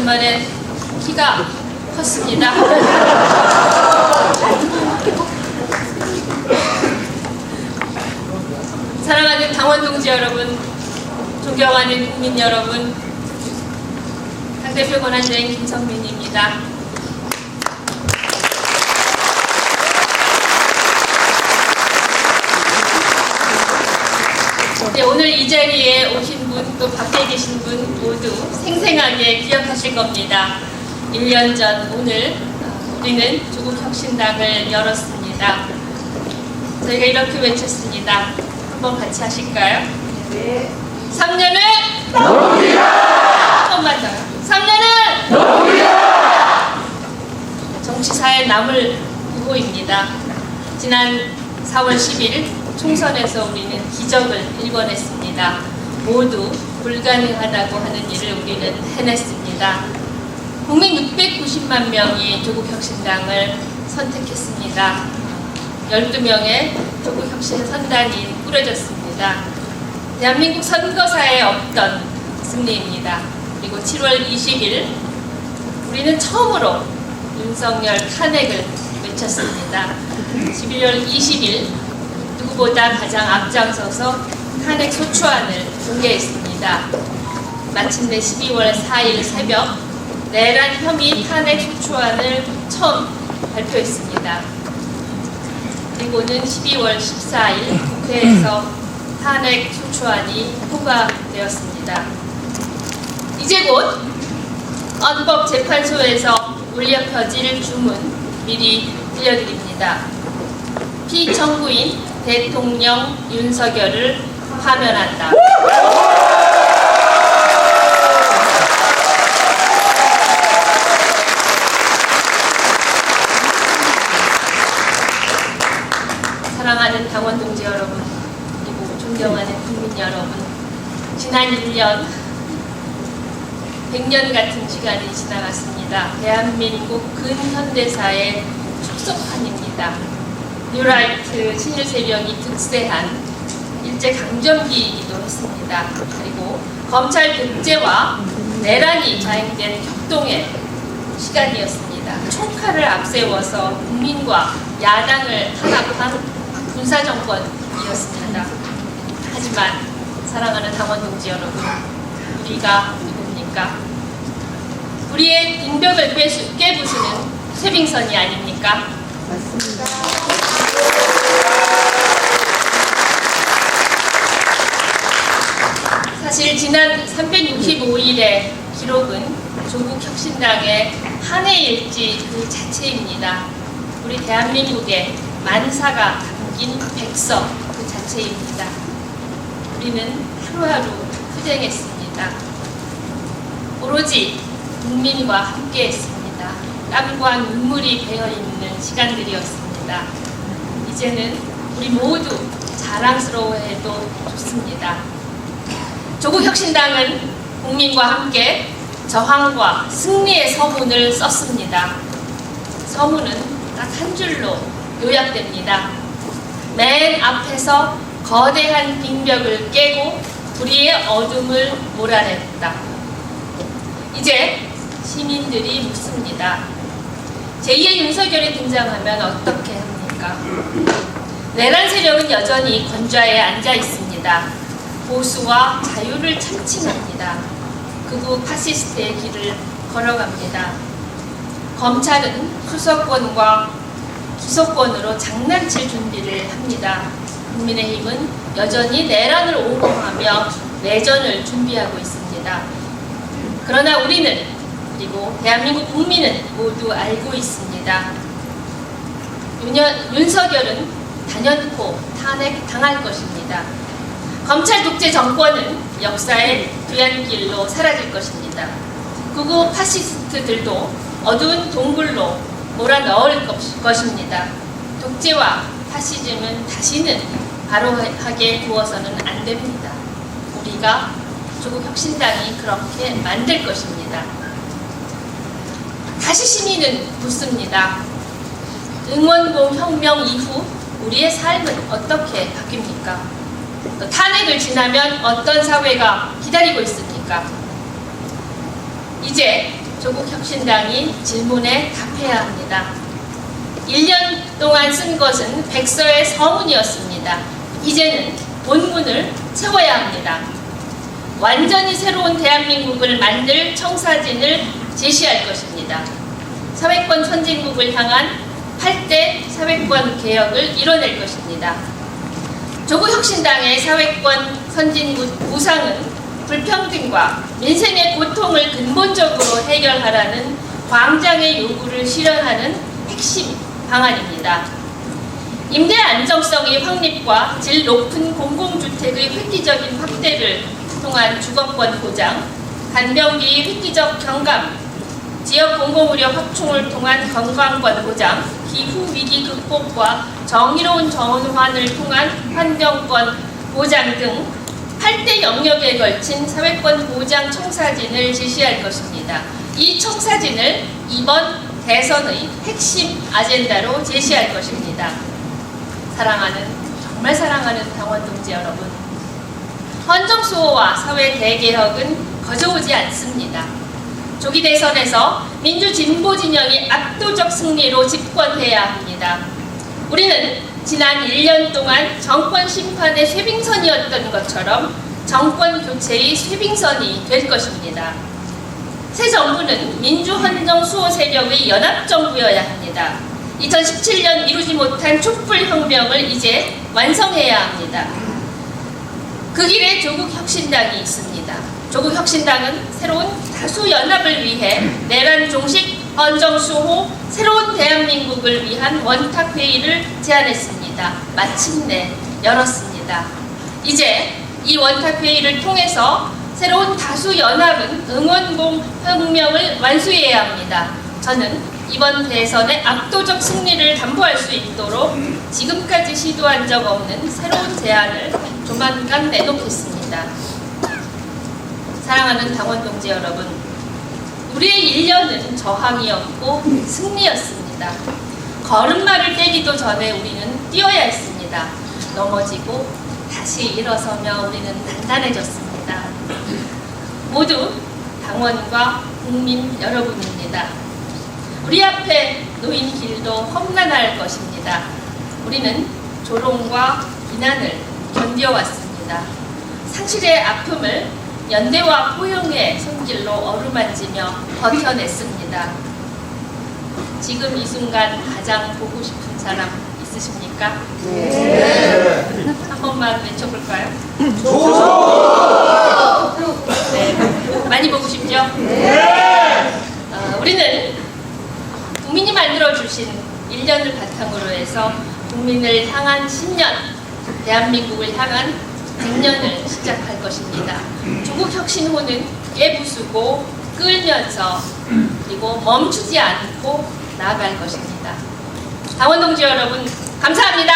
오랜만에 키가 컸습니다. 사랑하는 당원 동지 여러분, 존경하는 국민 여러분, 당대표 권한대행 김성민입니다. 네, 오늘 이 자리에 오신 분, 또 밖에 계신 분 모두 생생하게 기억하실 겁니다. 1년 전 오늘 우리는 조국혁신당을 열었습니다. 저희가 이렇게 외쳤습니다. 한번 같이 하실까요? 네. 3년은 노무이다! 한 번만 더요. 3년은 노무이다! 정치사에 남을 후보입니다. 지난 4월 10일 총선에서 우리는 기적을 일궈냈습니다. 모두 불가능하다고 하는 일을 우리는 해냈습니다. 국민 690만 명이 조국혁신당을 선택했습니다. 12명의 조국혁신 선단이 꾸려졌습니다. 대한민국 선거사에 없던 승리입니다. 그리고 7월 20일 우리는 처음으로 윤석열 탄핵을 외쳤습니다. 11월 20일 누구보다 가장 앞장서서 탄핵 소추안을 공개했습니다. 마침내 12월 4일 새벽 내란 혐의 탄핵 소추안을 처음 발표했습니다. 그리고는 12월 14일 국회에서 탄핵 소추안이 통과되었습니다. 이제 곧 헌법재판소에서 울려 펴질 주문 미리 들려드립니다. 피청구인 대통령 윤석열을 파면한다. 사랑하는 당원 동지 여러분, 그리고 존경하는 국민 여러분, 지난 1년 100년 같은 시간이 지나갔습니다. 대한민국 근현대사의 축소판입니다. 뉴라이트 친일세력이 득세한 일제강점기이기도 했습니다. 그리고 검찰 독재와 내란이 자행된 격동의 시간이었습니다. 총칼을 앞세워서 국민과 야당을 탄압한 군사정권이었습니다. 하지만 사랑하는 당원 동지 여러분, 우리가 누굽니까? 우리의 빈벽을 깨부수는 쇄빙선이 아닙니까? 맞습니다. 사실 지난 365일의 기록은 조국혁신당의 한 해일지 그 자체입니다. 우리 대한민국의 만사가 담긴 백서 그 자체입니다. 우리는 하루하루 투쟁했습니다. 오로지 국민과 함께했습니다. 땀과 눈물이 배어있는 시간들이었습니다. 이제는 우리 모두 자랑스러워해도 좋습니다. 조국혁신당은 국민과 함께 저항과 승리의 서문을 썼습니다. 서문은 딱 한 줄로 요약됩니다. 맨 앞에서 거대한 빈벽을 깨고 우리의 어둠을 몰아냈다. 이제 시민들이 묻습니다. 제2의 윤석열이 등장하면 어떻게 합니까? 내란 세력은 여전히 권좌에 앉아 있습니다. 보수와 자유를 참칭합니다. 극우 파시스트의 길을 걸어갑니다. 검찰은 수사권과 기소권으로 장난칠 준비를 합니다. 국민의힘은 여전히 내란을 옹호하며 내전을 준비하고 있습니다. 그러나 우리는, 그리고 대한민국 국민은 모두 알고 있습니다. 윤석열은 단연코 탄핵당할 것입니다. 검찰 독재 정권은 역사의 뒤안길로 사라질 것입니다. 극우 파시스트들도 어두운 동굴로 몰아넣을 것입니다. 독재와 파시즘은 다시는 바로하게 두어서는 안 됩니다. 우리가 조국혁신당이 그렇게 만들 것입니다. 다시 시민은 묻습니다. 응원봉 혁명 이후 우리의 삶은 어떻게 바뀝니까? 또 탄핵을 지나면 어떤 사회가 기다리고 있습니까? 이제 조국혁신당이 질문에 답해야 합니다. 1년 동안 쓴 것은 백서의 서문이었습니다. 이제는 본문을 채워야 합니다. 완전히 새로운 대한민국을 만들 청사진을 제시할 것입니다. 사회권 선진국을 향한 8대 사회권 개혁을 이뤄낼 것입니다. 조국혁신당의 사회권 선진국 구상은 불평등과 민생의 고통을 근본적으로 해결하라는 광장의 요구를 실현하는 핵심 방안입니다. 임대 안정성의 확립과 질 높은 공공주택의 획기적인 확대를 통한 주거권 보장, 간병기의 획기적 경감, 지역 공공의료 확충을 통한 건강권 보장, 기후위기 극복과 정의로운 전환을 통한 환경권 보장 등 8대 영역에 걸친 사회권 보장 청사진을 제시할 것입니다. 이 청사진을 이번 대선의 핵심 아젠다로 제시할 것입니다. 정말 사랑하는 당원 동지 여러분, 헌정수호와 사회 대개혁은 거저오지 않습니다. 조기 대선에서 민주진보 진영이 압도적 승리로 집권해야 합니다. 우리는 지난 1년 동안 정권 심판의 쇄빙선이었던 것처럼 정권 교체의 쇄빙선이 될 것입니다. 새 정부는 민주헌정 수호 세력의 연합정부여야 합니다. 2017년 이루지 못한 촛불혁명을 이제 완성해야 합니다. 그 길에 조국혁신당이 있습니다. 조국혁신당은 새로운 다수연합을 위해 내란 종식, 헌정수호, 새로운 대한민국을 위한 원탁회의를 제안했습니다. 마침내 열었습니다. 이제 이 원탁회의를 통해서 새로운 다수연합은 응원공혁명을 완수해야 합니다. 저는 이번 대선의 압도적 승리를 담보할 수 있도록 지금까지 시도한 적 없는 새로운 제안을 조만간 내놓겠습니다. 사랑하는 당원 동지 여러분, 우리의 1년은 저항이었고 승리였습니다. 걸음마를 떼기도 전에 우리는 뛰어야 했습니다. 넘어지고 다시 일어서며 우리는 단단해졌습니다. 모두 당원과 국민 여러분입니다. 우리 앞에 놓인 길도 험난할 것입니다. 우리는 조롱과 비난을 견뎌왔습니다. 상실의 아픔을 연대와 포용의 손길로 어루만지며 버텨냈습니다. 지금 이 순간 가장 보고 싶은 사람 있으십니까? 네. 한 번만 외쳐볼까요? 네. 많이 보고 싶죠? 네. 우리는 국민이 만들어주신 1년을 바탕으로 해서 국민을 향한 10년, 대한민국을 향한 100년을 시작할 것입니다. 조국혁신호는 깨부수고 끌면서 그리고 멈추지 않고 나아갈 것입니다. 당원 동지 여러분, 감사합니다.